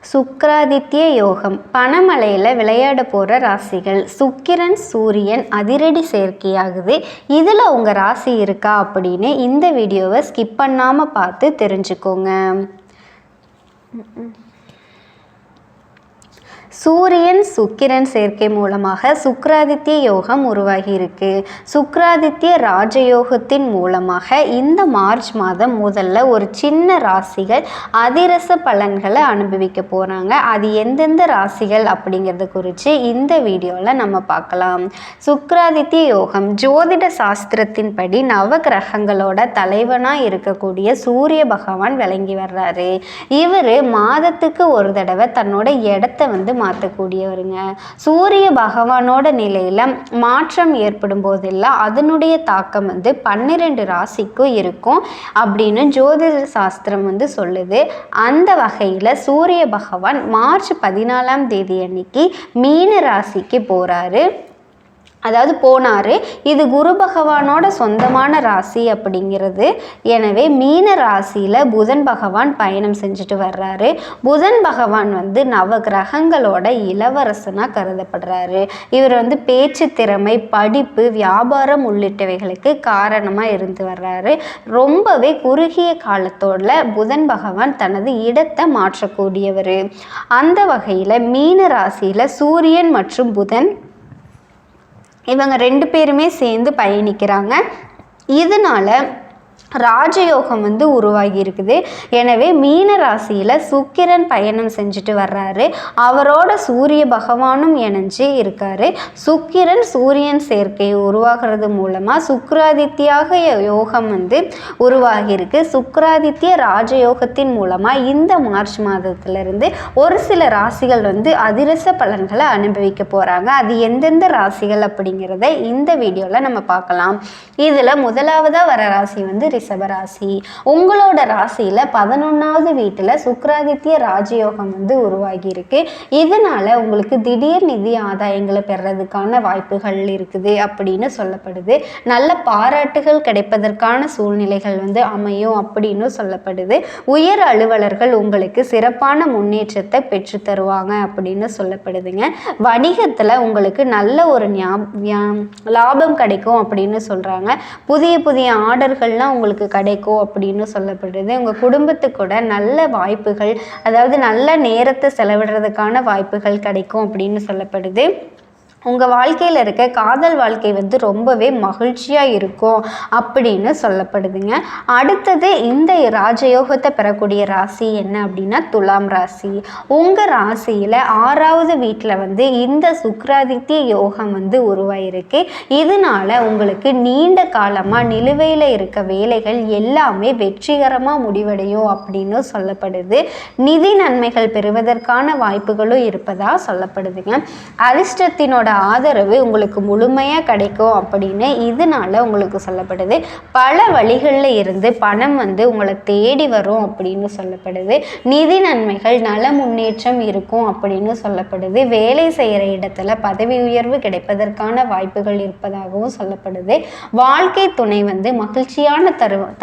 சுக்கிராதித்ய யோகம் பணமழையில் விளையாட போகிற ராசிகள். சுக்கிரன் சூரியன் அதிரடி சேர்க்கையாகுது. இதில் உங்கள் ராசி இருக்கா அப்படின்னு இந்த வீடியோவை ஸ்கிப் பண்ணாமல் பார்த்து தெரிஞ்சுக்கோங்க. சூரியன் சுக்கிரன் சேர்க்கை மூலமாக சுக்கிராதித்ய யோகம் உருவாகி இருக்கு. சுக்கிராதித்ய ராஜயோகத்தின் மூலமாக இந்த மார்ச் மாதம் முதல்ல ஒரு சின்ன ராசிகள் அதிரச பலன்களை அனுபவிக்க போகிறாங்க. அது எந்தெந்த ராசிகள் அப்படிங்கிறத குறித்து இந்த வீடியோவில் நம்ம பார்க்கலாம். சுக்கிராதித்ய யோகம் ஜோதிட சாஸ்திரத்தின்படி நவ கிரகங்களோட தலைவனாக இருக்கக்கூடிய சூரிய பகவான் விளங்கி வர்றாரு. இவர் மாதத்துக்கு ஒரு தடவை தன்னோட இடத்த மாற்றக்கூடியவருங்க. சூரிய பகவானோட நிலையில மாற்றம் ஏற்படும் போதெல்லாம் அதனுடைய தாக்கம் 12 ராசிக்கும் இருக்கும் அப்படின்னு ஜோதிட சாஸ்திரம் சொல்லுது. அந்த வகையில் சூரிய பகவான் மார்ச் 14ஆம் தேதி அன்னைக்கு மீன ராசிக்கு போனார். இது குரு பகவானோட சொந்தமான ராசி அப்படிங்கிறது. எனவே மீன ராசியில் புதன் பகவான் பயணம் செஞ்சுட்டு வர்றாரு. புதன் பகவான் நவ கிரகங்களோட இளவரசனாக கருதப்படுறாரு. இவர் பேச்சு திறமை, படிப்பு, வியாபாரம் உள்ளிட்டவைகளுக்கு காரணமாக இருந்து வர்றாரு. ரொம்பவே குறுகிய காலத்தோட புதன் பகவான் தனது இடத்தை மாற்றக்கூடியவர். அந்த வகையில் மீன ராசியில் சூரியன் மற்றும் புதன் இவங்க 2 பேருமே சேர்ந்து பயணிக்கிறாங்க. இதனால ராஜயோகம் உருவாகி இருக்குது. எனவே மீன ராசியில் சுக்கிரன் பயணம் செஞ்சுட்டு வர்றாரு. அவரோட சூரிய பகவானும் இணைஞ்சு இருக்காரு. சுக்கிரன் சூரியன் சேர்க்கை உருவாகிறது மூலமாக சுக்கிராதித்யாக யோகம் உருவாகி இருக்கு. சுக்கிராதித்ய ராஜயோகத்தின் மூலமாக இந்த மார்ச் மாதத்திலிருந்து ஒரு சில ராசிகள் அதிரச பலன்களை அனுபவிக்க போகிறாங்க. அது எந்தெந்த ராசிகள் அப்படிங்கிறத இந்த வீடியோவில் நம்ம பார்க்கலாம். இதில் முதலாவதாக வர ராசி ரிஷபராசி. உங்களோட ராசியில் 11வது வீட்டில் சுக்கிராதித்ய ராஜயோகம் உருவாகி இருக்கு. இதனால உங்களுக்கு திடீர் நிதி ஆதாயங்களை பெறதுக்கான வாய்ப்புகள் இருக்குது அப்படின்னு சொல்லப்படுது. நல்ல பாராட்டுகள் கிடைப்பதற்கான சூழ்நிலைகள் அமையும் அப்படின்னு சொல்லப்படுது. உயர் அலுவலர்கள் உங்களுக்கு சிறப்பான முன்னேற்றத்தை பெற்று தருவாங்க அப்படின்னு சொல்லப்படுதுங்க. வணிகத்தில் உங்களுக்கு நல்ல ஒரு லாபம் கிடைக்கும் அப்படின்னு சொல்கிறாங்க. புதிய ஆர்டர்கள்லாம் உங்களுக்கு கிடைக்கும் அப்படின்னு சொல்லப்படுது. உங்கள் குடும்பத்துக்கு கூட நல்ல வாய்ப்புகள், அதாவது நல்ல நேரத்தை செலவிடுறதுக்கான வாய்ப்புகள் கிடைக்கும் அப்படின்னு சொல்லப்படுது. உங்கள் வாழ்க்கையில் இருக்க காதல் வாழ்க்கை ரொம்பவே மகிழ்ச்சியாக இருக்கும் அப்படின்னு சொல்லப்படுதுங்க. அடுத்தது இந்த ராஜயோகத்தை பெறக்கூடிய ராசி என்ன அப்படின்னா துலாம் ராசி. உங்கள் ராசியில் 6வது வீட்டில் இந்த சுக்கிராதித்ய யோகம் உருவாயிருக்கு. இதனால உங்களுக்கு நீண்ட காலமாக நிலுவையில் இருக்க வேலைகள் எல்லாமே வெற்றிகரமாக முடிவடையும் அப்படின்னு சொல்லப்படுது. நிதி நன்மைகள் பெறுவதற்கான வாய்ப்புகளும் இருப்பதாக சொல்லப்படுதுங்க. அதிர்ஷ்டத்தினோட ஆதரவு உங்களுக்கு முழுமையாக கிடைக்கும் அப்படின்னு இதனால உங்களுக்கு சொல்லப்படுது. பல வழிகளில் இருந்து பணம் உங்களை தேடி வரும் அப்படின்னு சொல்லப்படுது. நிதி நன்மைகள், நல முன்னேற்றம் இருக்கும் அப்படின்னு சொல்லப்படுது. வேலை செய்கிற இடத்துல பதவி உயர்வு கிடைப்பதற்கான வாய்ப்புகள் இருப்பதாகவும் சொல்லப்படுது. வாழ்க்கை துணை மகிழ்ச்சியான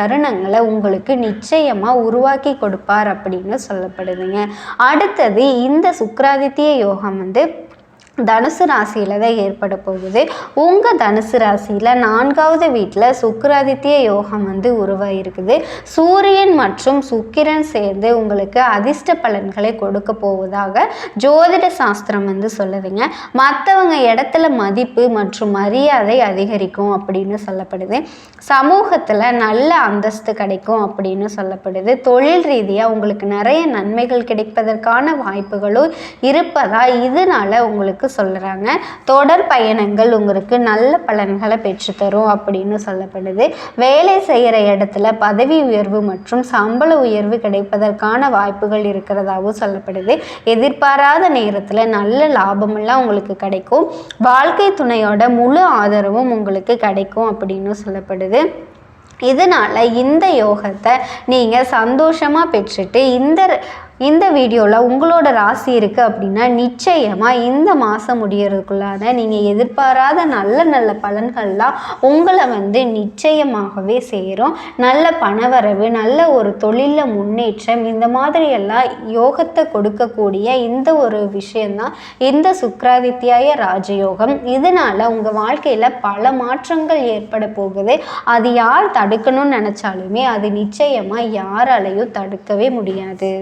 தருணங்களை உங்களுக்கு நிச்சயமாக உருவாக்கி கொடுப்பார் அப்படின்னு சொல்லப்படுதுங்க. அடுத்தது இந்த சுக்கிராதித்ய யோகம் தனுசு ராசியில் தான் ஏற்பட போகுது. உங்கள் தனுசு ராசியில் 4வது வீட்டில் சுக்கிராதித்ய யோகம் உருவாகிருக்குது. சூரியன் மற்றும் சுக்கிரன் சேர்ந்து உங்களுக்கு அதிர்ஷ்ட பலன்களை கொடுக்க போவதாக ஜோதிட சாஸ்திரம் சொல்லுதுங்க. மற்றவங்க இடத்துல மதிப்பு மற்றும் மரியாதை அதிகரிக்கும் அப்படின்னு சொல்லப்படுது. சமூகத்தில் நல்ல அந்தஸ்து கிடைக்கும் அப்படின்னு சொல்லப்படுது. தொழில் ரீதியாக உங்களுக்கு நிறைய நன்மைகள் கிடைப்பதற்கான வாய்ப்புகளும் இருப்பதா இதனால உங்களுக்கு சொல்றாங்க. தொடர் பயணங்கள் உங்களுக்கு நல்ல பலன்களை பெற்றுத்தரும் அப்படின்னு சொல்லப்படுது. வேலை செய்கிற இடத்துல பதவி உயர்வு மற்றும் சம்பள உயர்வு கிடைப்பதற்கான வாய்ப்புகள் இருக்கிறதாகவும் சொல்லப்படுது. எதிர்பாராத நேரத்தில் நல்ல லாபமெல்லாம் உங்களுக்கு கிடைக்கும். வாழ்க்கை துணையோட முழு ஆதரவும் உங்களுக்கு கிடைக்கும் அப்படின்னு சொல்லப்படுது. இதனால் இந்த யோகத்தை நீங்கள் சந்தோஷமாக பெற்றுட்டு இந்த இந்த வீடியோவில் உங்களோட ராசி இருக்குது அப்படின்னா நிச்சயமாக இந்த மாதம் முடியறதுக்குள்ளார நீங்கள் எதிர்பாராத நல்ல நல்ல பலன்கள்லாம் உங்களை நிச்சயமாகவே சேரும். நல்ல பணவரவு, நல்ல ஒரு தொழிலில் முன்னேற்றம், இந்த மாதிரியெல்லாம் யோகத்தை கொடுக்கக்கூடிய இந்த ஒரு விஷயந்தான் இந்த சுக்கிராதித்யாய ராஜயோகம். இதனால் உங்கள் வாழ்க்கையில் பல மாற்றங்கள் ஏற்பட போகுது. அது யார் தடுக்கணும்னு நினச்சாலுமே அது நிச்சயமாக யாராலையும் தடுக்கவே முடியாது.